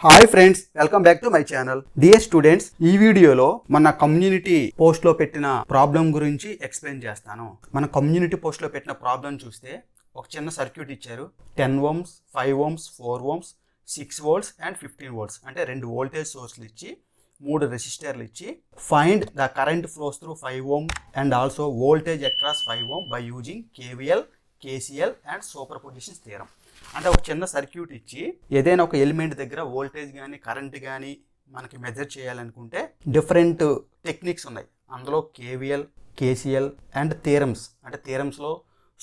Hi friends, welcome back to my channel. Dear students, ఈ వీడియోలో మన కమ్యూనిటీ పోస్ట్ లో పెట్టిన ప్రాబ్లం గురించి ఎక్స్ప్లెయిన్ చేస్తాను. మన కమ్యూనిటీ పోస్ట్ లో పెట్టిన ప్రాబ్లం చూస్తే ఒక చిన్న సర్క్యూట్ ఇచ్చారు. 10 ohms, 5 ohms, 4 ohms, 6 volts and 15 volts అంటే రెండు వోల్టేజ్ సోర్స్లు ఇచ్చి 3 రెసిస్టర్లు ఇచ్చి find the current flows through 5 ohm and also voltage across 5 ohm by using KVL, KCL and superposition theorem. అంటే ఒక చిన్న సర్క్యూట్ ఇచ్చి ఏదైనా ఒక ఎలిమెంట్ దగ్గర వోల్టేజ్ కానీ కరెంట్ కానీ మనకి మెజర్ చేయాలనుకుంటే డిఫరెంట్ టెక్నిక్స్ ఉన్నాయి. అందులో KVL, KCL అండ్ థియరమ్స్. అంటే థియరమ్స్లో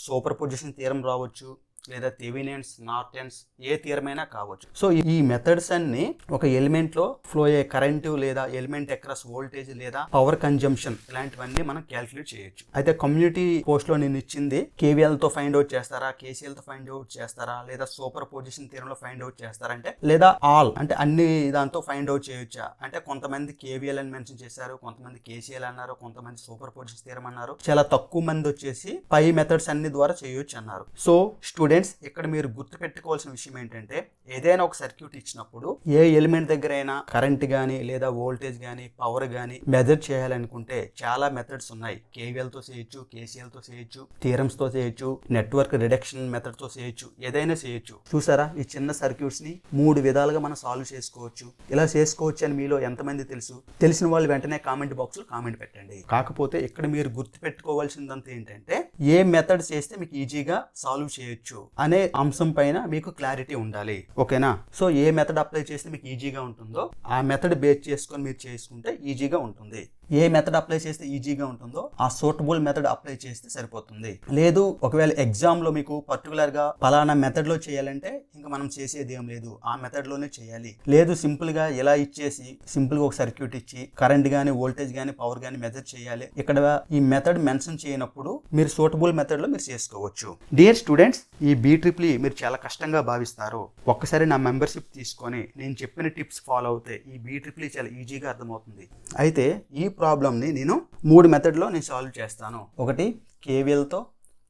సూపర్ పొజిషన్ థియరం రావచ్చు, లేదా థెవెనిన్స్, నార్టన్స్, ఏ థియరం అయినా కావచ్చు. సో ఈ మెథడ్స్ అన్ని ఒక ఎలిమెంట్లో ఫ్లో అయ్యే కరెంటు లేదా ఎలిమెంట్ అక్రాస్ వోల్టేజ్ లేదా పవర్ కన్జంప్షన్ ఇలాంటివన్నీ మనం క్యాలిక్యులేట్ చేయొచ్చు. అయితే కమ్యూనిటీ పోస్ట్లో నేను ఇచ్చింది KVL తో ఫైండ్ అవుట్ చేస్తారా, KCL తో ఫైండ్ అవుట్ చేస్తారా, లేదా సూపర్ పొజిషన్ థియరంలో ఫైండ్ అవుట్ చేస్తారంటే, లేదా ఆల్ అంటే అన్ని దాంతో ఫైండ్ అవుట్ చేయొచ్చా అంటే, కొంతమంది KVL అని మెన్షన్ చేశారు, కొంతమంది KCL అన్నారు, కొంతమంది సూపర్ పొజిషన్ థియరం అన్నారు. చాలా తక్కువ మంది వచ్చేసి పై మెథడ్స్ అన్ని ద్వారా చేయొచ్చు అన్నారు. సో స్టూడెంట్స్, ఇక్కడ మీరు గుర్తు పెట్టుకోవాల్సిన విషయం ఏంటంటే, ఏదైనా ఒక సర్క్యూట్ ఇచ్చినప్పుడు ఏ ఎలిమెంట్ దగ్గర అయినా కరెంట్ గానీ లేదా వోల్టేజ్ గానీ పవర్ గానీ మెజర్ చేయాలనుకుంటే చాలా మెథడ్స్ ఉన్నాయి. KVL తో చేయొచ్చు, KCL తో చేయొచ్చు, థియరమ్స్ తో చేయొచ్చు, నెట్వర్క్ రిడక్షన్ మెథడ్ తో చేయొచ్చు, ఏదైనా చేయొచ్చు. చూసారా, ఈ చిన్న సర్క్యూట్స్ ని 3 విధాలుగా మనం సాల్వ్ చేసుకోవచ్చు. ఇలా చేసుకోవచ్చు అని మీలో ఎంతమంది తెలుసు? తెలిసిన వాళ్ళు వెంటనే కామెంట్ బాక్స్ లో కామెంట్ పెట్టండి. కాకపోతే ఇక్కడ మీరు గుర్తు పెట్టుకోవాల్సిందంతా ఏంటంటే, ఏ మెథడ్ చేస్తే మీకు ఈజీగా సాల్వ్ చేయొచ్చు అనే అంశం పైన మీకు క్లారిటీ ఉండాలి. ఓకేనా? సో ఏ మెథడ్ అప్లై చేస్తే మీకు ఈజీగా ఉంటుందో ఆ మెథడ్ బేస్ చేసుకొని మీరు చేసుకుంటే ఈజీగా ఉంటుంది. ఏ మెథడ్ అప్లై చేస్తే ఈజీగా ఉంటుందో ఆ సూటబుల్ మెథడ్ అప్లై చేస్తే సరిపోతుంది. లేదు ఒకవేళ ఎగ్జామ్ లో మీకు పర్టికులర్ గా పలానా మెథడ్ లో చేయాలంటే ఇంకా మనం చేసేది ఏం లేదు, ఆ మెథడ్ లోనే చేయాలి. లేదు సింపుల్ గా ఇలా ఇచ్చేసి సింపుల్ గా ఒక సర్క్యూట్ ఇచ్చి కరెంట్ గానీ వోల్టేజ్ గానీ పవర్ గానీ మెజర్ చేయాలి, ఇక్కడ ఈ మెథడ్ మెన్షన్ చేయనప్పుడు మీరు సూటబుల్ మెథడ్ లో మీరు చేసుకోవచ్చు. డియర్ స్టూడెంట్స్, ఈ BEEE మీరు చాలా కష్టంగా భావిస్తారు. ఒక్కసారి నా మెంబర్షిప్ తీసుకొని నేను చెప్పిన టిప్స్ ఫాలో అవుతే ఈ BEEE చాలా ఈజీగా అర్థమవుతుంది. అయితే ఈ ప్రాబ్లమ్ని నేను 3 మెథడ్లో నేను సాల్వ్ చేస్తాను. ఒకటి KVL తో,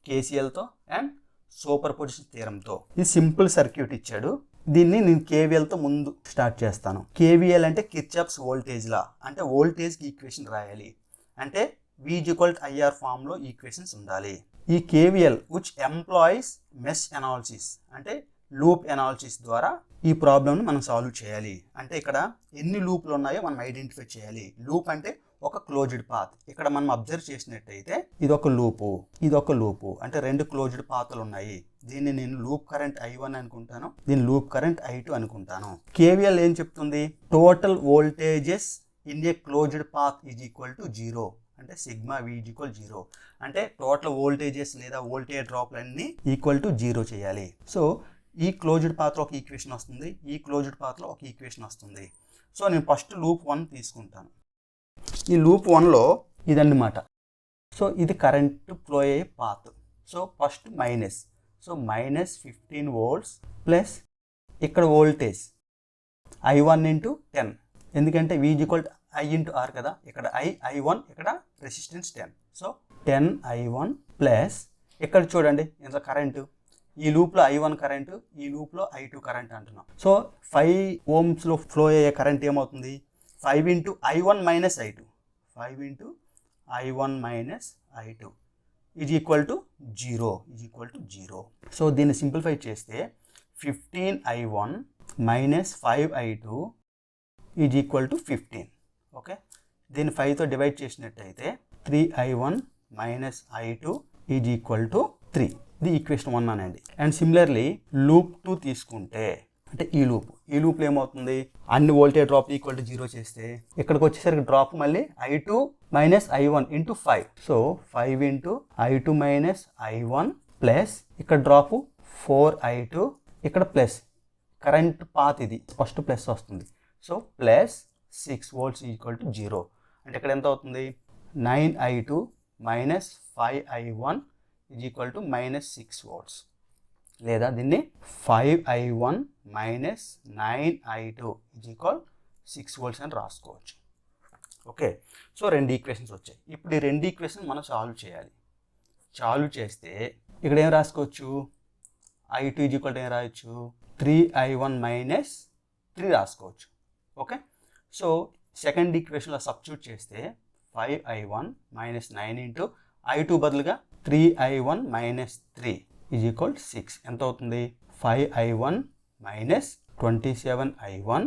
KCL తో అండ్ సూపర్ పొజిషన్ థియరంతో. ఇది సింపుల్ సర్క్యూట్ ఇచ్చాడు. దీన్ని నేను KVL తో ముందు స్టార్ట్ చేస్తాను. KVL అంటే కిర్చాఫ్స్ వోల్టేజ్ లా, అంటే వోల్టేజ్ కి ఈక్వేషన్ రాయాలి. అంటే V=IR ఫామ్ లో ఈక్వేషన్స్ ఉండాలి. ఈ KVL which employs mesh analysis అంటే లూప్ అనాలిసిస్ ద్వారా ఈ ప్రాబ్లమ్ని మనం సాల్వ్ చేయాలి. అంటే ఇక్కడ ఎన్ని లూప్లు ఉన్నాయో మనం ఐడెంటిఫై చేయాలి. లూప్ అంటే ఒక క్లోజ్డ్ పాత్. ఇక్కడ మనం అబ్జర్వ్ చేసినట్టయితే ఇదొక లూపు అంటే 2 క్లోజ్డ్ పాత్లు ఉన్నాయి. దీన్ని నేను లూప్ కరెంట్ I1 అనుకుంటాను, దీన్ని లూప్ కరెంట్ I2 అనుకుంటాను. KVL ఏం చెప్తుంది? Total voltages in a closed path is equal to 0 అంటే సిగ్మా V ఈక్వల్ 0 అంటే టోటల్ వోల్టేజెస్ లేదా వోల్టేజ్ డ్రాప్లన్నీ ఈక్వల్ టు 0 చేయాలి. సో ఈ క్లోజ్డ్ పాత్లో ఒక ఈక్వేషన్ వస్తుంది, ఈ క్లోజ్డ్ పాత్లో ఒక ఈక్వేషన్ వస్తుంది. సో నేను ఫస్ట్ లూప్ 1 తీసుకుంటాను. ఈ లూప్ 1లో ఇదన్నమాట. సో ఇది కరెంట్ ఫ్లో అయ్యే path. So first minus, so minus 15 volts plus ఇక్కడ వోల్టేజ్ I1 × 10, ఎందుకంటే V I × R కదా, ఇక్కడ I1, ఇక్కడ రెసిస్టెన్స్ 10. సో 10 I1 ప్లస్ ఇక్కడ చూడండి ఇంత కరెంటు, ఈ లూప్లో I1 కరెంటు, ఈ లూప్లో I2 కరెంట్ అంటున్నాం. సో 5 ohmsలో ఫ్లో అయ్యే కరెంట్ ఏమవుతుంది? 5 × I1 minus I2, 5 × I1 minus I2 is equal to 0. So దీన్ని సింప్లిఫై చేస్తే 15 I1 minus 5 I2 is equal to 15. Okay, దీన్ని 5తో డివైడ్ చేసినట్టయితే 3 I1 minus I2 is equal to 3. ఇది ఈక్వేషన్ 1 అనండి. And similarly loop 2 తీసుకుంటే, అంటే ఈ లూప్లో ఏమవుతుంది? అన్ని వోల్టేజ్ డ్రాప్ ఈక్వల్ టు 0 చేస్తే ఇక్కడికి వచ్చేసరికి డ్రాప్ మళ్ళీ I2 minus I1 × 5. So 5 × I2 minus I1 plus ఇక్కడ డ్రాప్ 4 I2, ఇక్కడ ప్లస్ కరెంట్ పాత్ ఇది ఫస్ట్ ప్లస్ వస్తుంది. So plus 6 volts equal to 0 అంటే ఇక్కడ ఎంత అవుతుంది? 9 I2 minus 5 I1 is equal to minus 6 volts. లేదా దీన్ని 5 I1 minus 9 I2 is equal 6 volts అని రాసుకోవచ్చు. ఓకే, సో 2 ఈక్వేషన్స్ వచ్చాయి. ఇప్పుడు ఈ 2 ఈక్వేషన్ మనం సాల్వ్ చేయాలి. సాల్వ్ చేస్తే ఇక్కడ ఏం రాసుకోవచ్చు? I2 ఈజ్ ఈక్వల్ టు ఏం రాయొచ్చు? 3 I1 మైనస్ 3 రాసుకోవచ్చు. ఓకే, సో సెకండ్ ఈక్వేషన్లో సబ్స్టిట్యూట్ చేస్తే 5i1 మైనస్ 9 ఇంటూ i2 బదులుగా 3i1 మైనస్ 3 ఈజ్ ఈక్వల్ 6. ఎంత అవుతుంది? 5i1 minus 27i1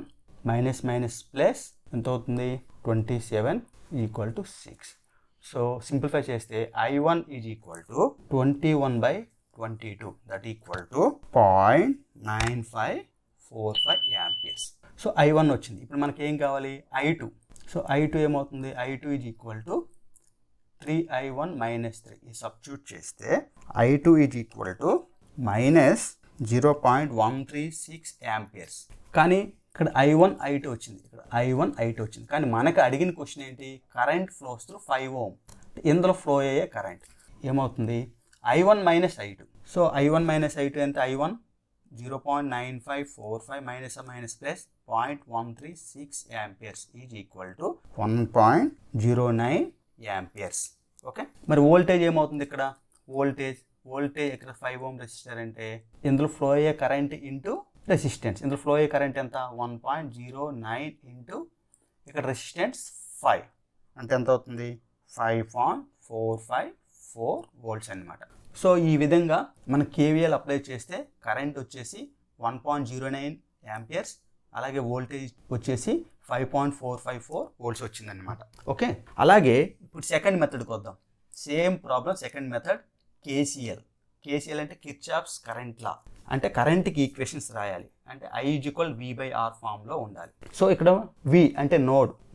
minus minus plus ఎంత అవుతుంది? 27 ఈక్వల్ టు 6. సో సింప్లిఫై చేస్తే i1 is equal to 21/22 that equal to 0.9545 amperes. So i1 వచ్చింది. ఇప్పుడు మనకి ఏం కావాలి? i2. సో i2 ఏమవుతుంది? i2 is equal to 3i1 minus 3. ఈ సబ్స్టిట్యూట్ చేస్తే i2 is equal to minus 0.136 amperes. కానీ ఇక్కడ i1 i2 వచ్చింది, ఇక్కడ i1 i2 వచ్చింది. కానీ మనకు అడిగిన క్వశ్చన్ ఏంటి? Current flows through 5 ohm. ఇందులో ఫ్లో అయ్యే కరెంట్ ఏమవుతుంది? i1 minus i2. So i1 minus i2 ఎంత? i1 0.9545 minus minus plus 0.136 amperes is equal to 1.09 amperes. Okay, మరి వోల్టేజ్ ఏమవుతుంది? ఇక్కడ వోల్టేజ్ ఇక్కడ 5 ohm రెసిస్టర్ అంటే ఇందులో ఫ్లో అయ్యే కరెంట్ ఇంటూ రెసిస్టెన్స్. ఇందులో ఫ్లో అయ్యే కరెంట్ ఎంత? 1.09 ఇంటూ ఇక్కడ రెసిస్టెన్స్ 5 అంటే ఎంత అవుతుంది? 5.454 వోల్ట్స్ అన్నమాట. సో ఈ విధంగా మన కేవీఎల్ అప్లై చేస్తే కరెంట్ వచ్చేసి 1.09 యాంపియర్స్, అలాగే వోల్టేజ్ వచ్చేసి 5.454 వోల్ట్స్ వచ్చిందనమాట. ఓకే, అలాగే ఇప్పుడు సెకండ్ మెథడ్కి వద్దాం. Same problem second method KCL. KCL అంటే కిర్చాఫ్స్ కరెంట్ లా. అంటే కరెంట్కి ఈక్వేషన్స్ రాయాలి అంటే I = V/R ఫామ్లో ఉండాలి. సో ఇక్కడ V అంటే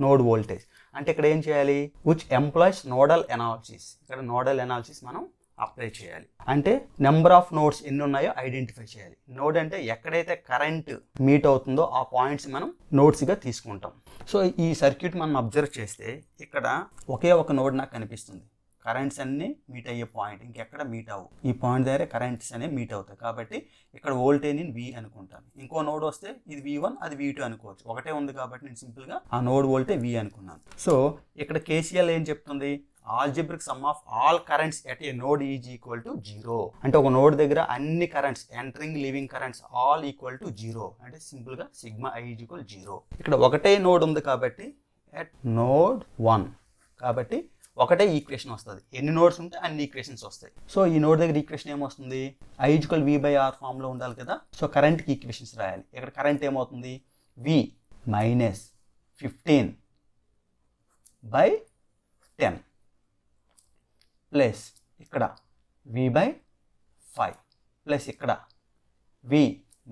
నోడ్ వోల్టేజ్. అంటే ఇక్కడ ఏం చేయాలి? Which employees nodal analysis. ఇక్కడ నోడల్ ఎనాలిసిస్ మనం అప్లై చేయాలి. అంటే నెంబర్ ఆఫ్ నోడ్స్ ఎన్ని ఉన్నాయో ఐడెంటిఫై చేయాలి. నోడ్ అంటే ఎక్కడైతే కరెంట్ మీట్ అవుతుందో ఆ పాయింట్స్ మనం నోడ్స్గా తీసుకుంటాం. సో ఈ సర్క్యూట్ మనం అబ్జర్వ్ చేస్తే ఇక్కడ ఒకే ఒక నోడ్ నాకు కనిపిస్తుంది. కరెంట్స్ అన్నీ మీట్ అయ్యే పాయింట్ ఇంకెక్కడ మీట్ అవ్వు. ఈ పాయింట్ దగ్గర కరెంట్స్ అనేవి మీట్ అవుతాయి. కాబట్టి ఇక్కడ వోల్టేజ్ నేను V అనుకుంటాను. ఇంకో నోడ్ వస్తే ఇది V1 అది V2 అనుకోవచ్చు. ఒకటే ఉంది కాబట్టి నేను సింపుల్గా ఆ నోడ్ వోల్టేజ్ V అనుకున్నాను. సో ఇక్కడ KCL ఏం చెప్తుంది? Algebraic some of all currents at a node is equal to 0. అంటే ఒక నోడ్ దగ్గర అన్ని currents entering living currents all equal to 0. అంటే సింపుల్గా సిగ్మా I ఈజ్ ఈక్వల్ 0. ఇక్కడ ఒకటే నోడ్ ఉంది కాబట్టి ఎట్ నోడ్ 1 కాబట్టి ఒకటే ఈక్వేషన్ వస్తుంది. ఎన్ని నోడ్స్ ఉంటే అన్ని ఈక్వేషన్స్ వస్తాయి. సో ఈ నోడ్ దగ్గర ఈక్వేషన్ ఏమొస్తుంది? I = V/R ఫామ్లో ఉండాలి కదా. సో కరెంట్కి ఈక్వేషన్స్ రాయాలి. ఇక్కడ కరెంట్ ఏమవుతుంది? V మైనస్ 15/10 ప్లస్ ఇక్కడ V/5 ప్లస్ ఇక్కడ V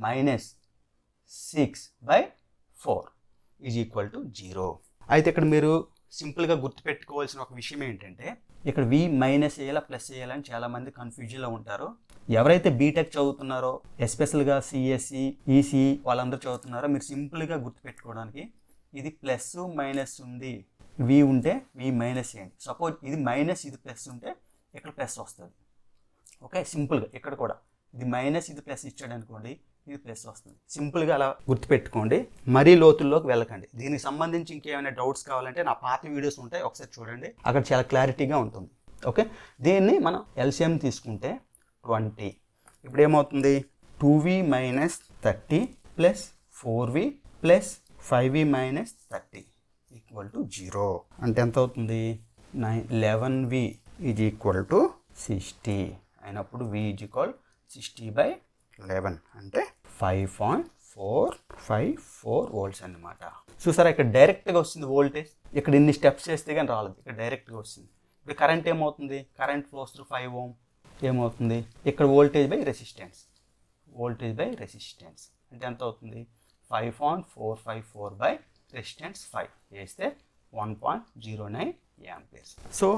minus 6/4 is equal to 0. అయితే ఇక్కడ మీరు సింపుల్గా గుర్తుపెట్టుకోవాల్సిన ఒక విషయం ఏంటంటే ఇక్కడ V మైనస్ వేయాలా ప్లస్ వేయాలని చాలామంది కన్ఫ్యూజన్లో ఉంటారు. ఎవరైతే బీటెక్ చదువుతున్నారో ఎస్పెషల్గా సిఎస్సి ఈసీ వాళ్ళందరూ చదువుతున్నారో మీరు సింపుల్గా గుర్తుపెట్టుకోవడానికి ఇది ప్లస్ మైనస్ ఉంది. V ఉంటే V మైనస్ చేయండి. సపోజ్ ఇది మైనస్ ఇది ప్లస్ ఉంటే ఇక్కడ ప్లస్ వస్తుంది. ఓకే, సింపుల్గా ఇక్కడ కూడా ఇది మైనస్ ఇది ప్లస్ ఇచ్చాడు అనుకోండి ఇది ప్లస్ వస్తుంది. సింపుల్గా అలా గుర్తుపెట్టుకోండి. మరీ లోతుల్లోకి వెళ్ళకండి. దీనికి సంబంధించి ఇంకేమైనా డౌట్స్ కావాలంటే నా పాత వీడియోస్ ఉంటాయి, ఒకసారి చూడండి. అక్కడ చాలా క్లారిటీగా ఉంటుంది. ఓకే, దీన్ని మనం ఎల్సిఎం తీసుకుంటే 20. ఇప్పుడు ఏమవుతుంది? 2V minus 30 plus 4V plus 5V minus 30 equal to 0. అంటే ఎంత అవుతుంది? 11V ఈజ్ ఈక్వల్ టు 60 అయినప్పుడు V ఈజ్ ఈక్వల్ 60/11 అంటే 5.454 వోల్ట్స్ అన్నమాట. చూసారా ఇక్కడ డైరెక్ట్గా వస్తుంది వోల్టేజ్. ఇక్కడ ఇన్ని స్టెప్స్ చేస్తే కానీ రాలేదు, ఇక్కడ డైరెక్ట్గా వస్తుంది. ఇప్పుడు కరెంట్ ఏమవుతుంది? కరెంట్ ఫ్లోస్ త్రూ 5 ohm ఏమవుతుంది? ఇక్కడ వోల్టేజ్ బై రెసిస్టెన్స్ అంటే ఎంత అవుతుంది? 5.454 రెసిస్టెన్స్ 5 వేస్తే 1.09 యాంపియర్స్. సో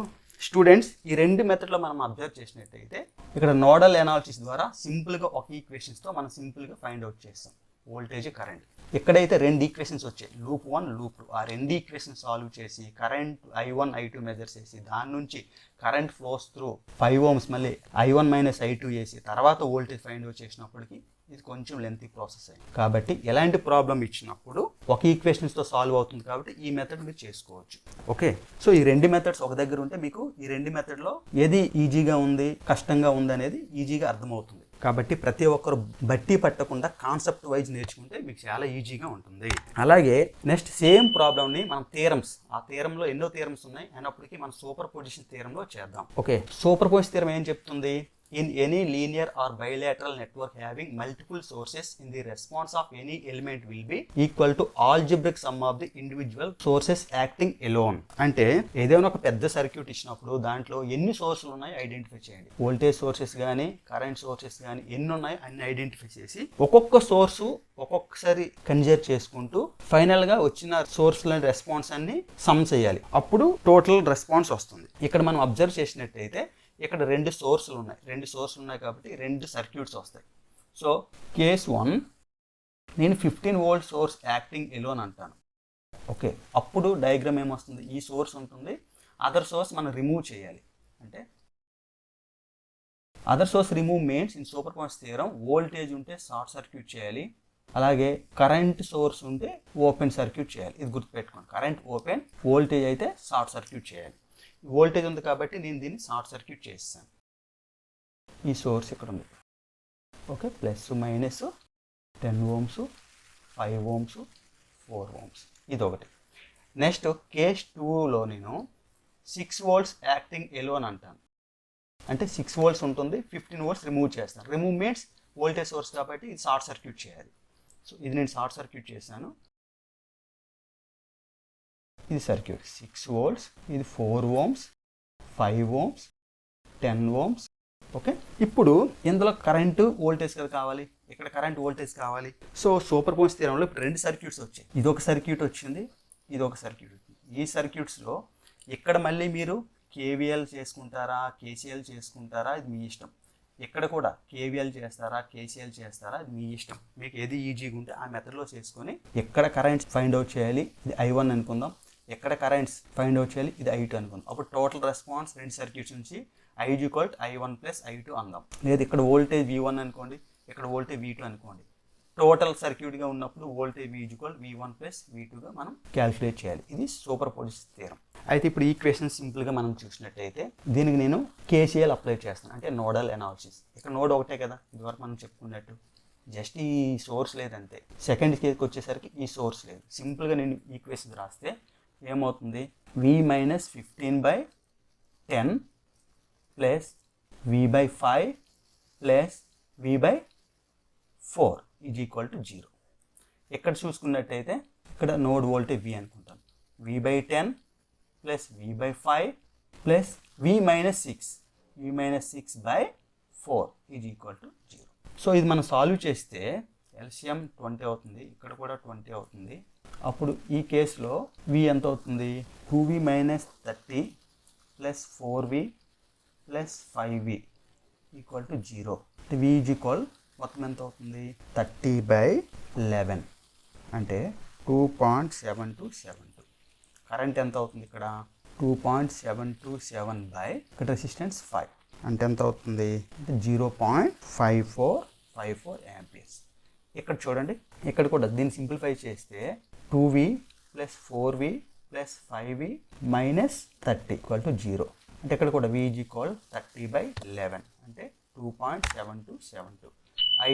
స్టూడెంట్స్ ఈ రెండు మెథడ్లో మనం అబ్జర్వ్ చేసినట్టయితే ఇక్కడ నోడల్ ఎనాలిసిస్ ద్వారా సింపుల్గా ఒక ఈక్వేషన్స్తో మనం సింపుల్గా ఫైండ్ అవుట్ చేస్తాం వోల్టేజ్ కరెంట్. ఎక్కడైతే రెండు ఈక్వేషన్స్ వచ్చాయి లూప్ 1 లూప్ 2 ఆ రెండు ఈక్వేషన్స్ సాల్వ్ చేసి కరెంట్ I1 I2 మెజర్ చేసి దాని నుంచి కరెంట్ ఫ్లోస్ త్రూ 5 ohms మళ్ళీ I1 మైనస్ I2 వేసి తర్వాత వోల్టేజ్ ఫైండ్ అవుట్ చేసినప్పటికీ ఇది కొంచెం లెంతీ ప్రాసెస్ అయింది. కాబట్టి ఎలాంటి ప్రాబ్లం ఇచ్చినప్పుడు ఒక ఈక్వేషన్స్తో సాల్వ్ అవుతుంది కాబట్టి ఈ మెథడ్ మీరు చేసుకోవచ్చు. ఓకే, సో ఈ రెండు మెథడ్స్ ఒక దగ్గర ఉంటే మీకు ఈ రెండు మెథడ్లో ఏది ఈజీగా ఉంది కష్టంగా ఉంది అనేది ఈజీగా అర్థమవుతుంది. కాబట్టి ప్రతి ఒక్కరు బట్టి పట్టకుండా కాన్సెప్ట్ వైజ్ నేర్చుకుంటే మీకు చాలా ఈజీగా ఉంటుంది. అలాగే నెక్స్ట్ సేమ్ ప్రాబ్లమ్ని మనం థియరమ్స్, ఆ థియరంలో ఎన్నో థియరమ్స్ ఉన్నాయి అన్నప్పటికీ మనం సూపర్ పొజిషన్ థియరంలో చేద్దాం. ఓకే, సూపర్ పొజిషన్ థియరం ఏం చెప్తుంది? In any linear or bilateral network having multiple sources in the response of any element will be equal to algebraic sum of the individual sources acting alone. అంటే ఏదైనా ఒక పెద్ద circuit ఇచ్చినప్పుడు దాంట్లో ఎన్ని సోర్సులు ఉన్నాయో ఐడెంటిఫై చేయండి. వోల్టేజ్ సోర్సెస్ కానీ కరెంట్ సోర్సెస్ కానీ ఎన్ని ఉన్నాయో అన్ని ఐడెంటిఫై చేసి ఒక్కొక్క సోర్సు ఒక్కొక్కసారి కన్సిడర్ చేసుకుంటూ ఫైనల్ గా వచ్చిన సోర్స్ల రెస్పాన్స్ అన్ని సమ్ చేయాలి. అప్పుడు టోటల్ రెస్పాన్స్ వస్తుంది. ఇక్కడ మనం అబ్జర్వ్ చేసినట్టయితే ఇక్కడ రెండు సోర్సులు ఉన్నాయి కాబట్టి రెండు సర్క్యూట్స్ వస్తాయి. సో కేస్ 1 నేను 15 వోల్ట్ సోర్స్ యాక్టింగ్ ఎలోన్ అంటాను. ఓకే, అప్పుడు డయాగ్రామ్ ఏమొస్తుంది? ఈ సోర్స్ ఉంటుంది, అదర్ సోర్స్ మనం రిమూవ్ చేయాలి. అంటే other source remove means in super position theorem voltage ఉంటే షార్ట్ సర్క్యూట్ చేయాలి, అలాగే కరెంట్ సోర్స్ ఉంటే ఓపెన్ సర్క్యూట్ చేయాలి. ఇది గుర్తుపెట్టుకోండి, కరెంట్ ఓపెన్, వోల్టేజ్ అయితే షార్ట్ సర్క్యూట్ చేయాలి. వోల్టేజ్ ఉంది కాబట్టి నేను దీన్ని షార్ట్ సర్క్యూట్ చేస్తాను. ఈ సోర్స్ ఇక్కడ ఉంది. Okay, plus minus 10 ohms, 5 ohms, 4 ohms, ఇది ఒకటి. నెక్స్ట్ కేస్ 2లో నేను 6 volts యాక్టింగ్ ఎలోన్ అంటాను. అంటే 6 volts ఉంటుంది, 15 volts రిమూవ్ చేస్తాను. రిమూవ్ మీన్స్ వోల్టేజ్ సోర్స్ కాబట్టి ఇది షార్ట్ సర్క్యూట్ చేయాలి. సో ఇది నేను షార్ట్ సర్క్యూట్ చేశాను. ఇది సర్క్యూట్ 6 volts, ఇది 4 ohms, 5 ohms, 10 ohms. ఓకే, ఇప్పుడు ఇందులో కరెంటు వోల్టేజ్ కదా కావాలి, ఇక్కడ కరెంట్ వోల్టేజ్ కావాలి. సో సూపర్ పొజిషన్ థియరంలో ఇప్పుడు రెండు సర్క్యూట్స్ వచ్చాయి. ఇది ఒక సర్క్యూట్ వచ్చింది, ఇది ఒక సర్క్యూట్ వచ్చింది. ఈ సర్క్యూట్స్లో ఇక్కడ మళ్ళీ మీరు కేవీఎల్ చేసుకుంటారా, కేసీఎల్ చేసుకుంటారా, ఇది మీ ఇష్టం. ఇక్కడ కూడా కేవీఎల్ చేస్తారా, కేసీఎల్ చేస్తారా, అది మీ ఇష్టం. మీకు ఏది ఈజీగా ఉంటే ఆ మెథడ్లో చేసుకొని ఎక్కడ కరెంట్స్ ఫైండ్ అవుట్ చేయాలి, ఇది I1 అనుకుందాం, ఎక్కడ కరెంట్స్ ఫైండ్ అవుట్ చేయాలి, ఇది I2 అనుకుందాం. అప్పుడు టోటల్ రెస్పాన్స్ రెండు సర్క్యూట్స్ నుంచి I=I1 + I2 అందాం. లేదు ఇక్కడ వోల్టేజ్ V1 అనుకోండి, ఇక్కడ వోల్టేజ్ V2 అనుకోండి. టోటల్ సర్క్యూట్గా ఉన్నప్పుడు వోల్టేజ్ V=V1 + V2గా మనం క్యాలిక్యులేట్ చేయాలి. ఇది సూపర్ పొజిషన్ థియరం. అయితే ఇప్పుడు ఈక్వేషన్ సింపుల్గా మనం చూసినట్టయితే దీనికి నేను KCL అప్లై చేస్తాను, అంటే నోడల్ అనాలిసిస్. ఇక్కడ నోడ్ ఒకటే కదా, ఇదివరకు మనం చెప్పుకున్నట్టు జస్ట్ ఈ సోర్స్ లేదంతే. సెకండ్ కేస్కి వచ్చేసరికి ఈ సోర్స్ లేదు. సింపుల్గా నేను ఈక్వేషన్ రాస్తే ఏమవుతుంది? V-15/10 + V/5 + V/4 = 0. ఇక్కడ చూసుకున్నట్టయితే ఇక్కడ నోడ్ వోల్టేజ్ V అనుకుంటాం. V/10 + V/5 + V-6 V-6/4 = 0. So ఇది మనం సాల్వ్ చేస్తే ఎల్సిఎం 20 అవుతుంది, ఇక్కడ కూడా 20 అవుతుంది. అప్పుడు ఈ కేసులో V ఎంత అవుతుంది? 2V - 30 + 4V + 5V = 0. V మొత్తం ఎంత అవుతుంది? 30/11 అంటే 2.7272. కరెంట్ ఎంత అవుతుంది ఇక్కడ? 2.727 ఇక్కడ రెసిస్టెన్స్ 5 అంటే ఎంత అవుతుంది? అంటే 0.5454 amperes. ఇక్కడ చూడండి, ఇక్కడ కూడా దీన్ని సింప్లిఫై చేస్తే 2V + 4V + 5V - 30 = 0. అంటే ఇక్కడ కూడా V 30/11 అంటే 2.7272. I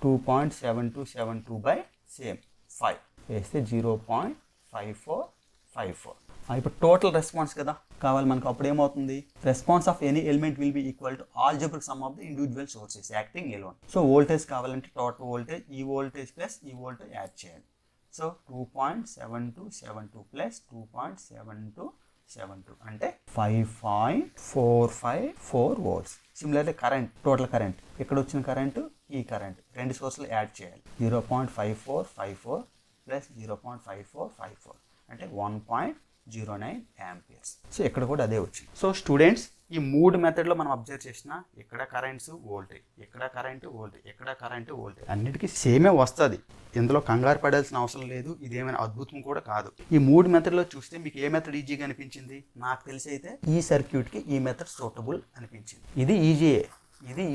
2.7272/5 వేస్తే 0.5454. ఇప్పుడు టోటల్ రెస్పాన్స్ కదా కావాలి మనకు. అప్పుడు ఏమవుతుంది? Response of any element will be equal to algebraic some of the individual sources acting alone. So voltage కావాలంటే టోటల్ వోల్టేజ్, ఈ వోల్టేజ్ ప్లస్ ఈ వోల్టేజ్ యాడ్ చేయాలి. సో 2.7272 + 2.7272 అంటే 5.454 volts. Similarly current, total current, ఇక్కడ వచ్చిన కరెంటు ఈ current రెండు సోర్సులు add చేయాలి. 0.5454 + 0.5454 అంటే 1.09 amperes. సో ఇక్కడ కూడా అదే వచ్చింది. సో స్టూడెంట్స్, ఈ మూడు మెథడ్లో మనం అబ్జర్వ్ చేసిన ఇక్కడ కరెంట్స్ వోల్టేజ్, ఇక్కడ కరెంటు వోల్టేజ్, ఇక్కడ కరెంటు వోల్టేజ్ అన్నిటికీ సేమే వస్తుంది. ఇందులో కంగారు పడాల్సిన అవసరం లేదు. ఇదేమైనా అద్భుతం కూడా కాదు. ఈ మూడు మెథడ్లో చూస్తే మీకు ఏ మెథడ్ ఈజీగా అనిపించింది? నాకు తెలిసి అయితే ఈ సర్క్యూట్కి ఈ మెథడ్ సూటబుల్ అనిపించింది. ఇది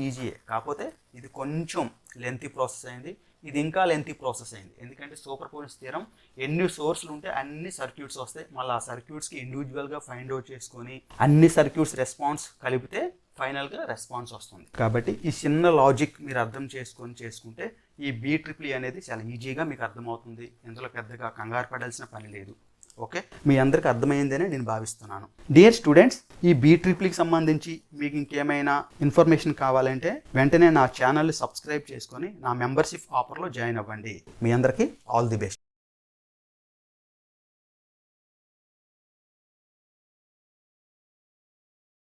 ఈజీయే కాకపోతే ఇది కొంచెం లెంతీ ప్రాసెస్ అయింది. ఇది ఇంకా లెంతీ ప్రాసెస్ అయింది. ఎందుకంటే సూపర్ పొజిషన్ థియరం ఎన్ని సోర్స్లు ఉంటే అన్ని సర్క్యూట్స్ వస్తాయి. మళ్ళీ ఆ సర్క్యూట్స్కి ఇండివిజువల్గా ఫైండ్ అవుట్ చేసుకొని అన్ని సర్క్యూట్స్ రెస్పాన్స్ కలిపితే ఫైనల్గా రెస్పాన్స్ వస్తుంది. కాబట్టి ఈ చిన్న లాజిక్ మీరు అర్థం చేసుకుంటే ఈ BEEE అనేది చాలా ఈజీగా మీకు అర్థమవుతుంది. ఇందులో పెద్దగా కంగారు పడాల్సిన పని లేదు. ఓకే, మీ అందరికి అర్థమైందని నేను భావిస్తున్నాను. డియర్ స్టూడెంట్స్, ఈ BEEE సంబంధించి మీకు ఇంకేమైనా ఇన్ఫర్మేషన్ కావాలంటే వెంటనే నా ఛానల్ని సబ్స్క్రైబ్ చేసుకొని నా మెంబర్షిప్ ఆఫర్లో జాయిన్ అవ్వండి. మీ అందరికీ ఆల్ ది బెస్ట్.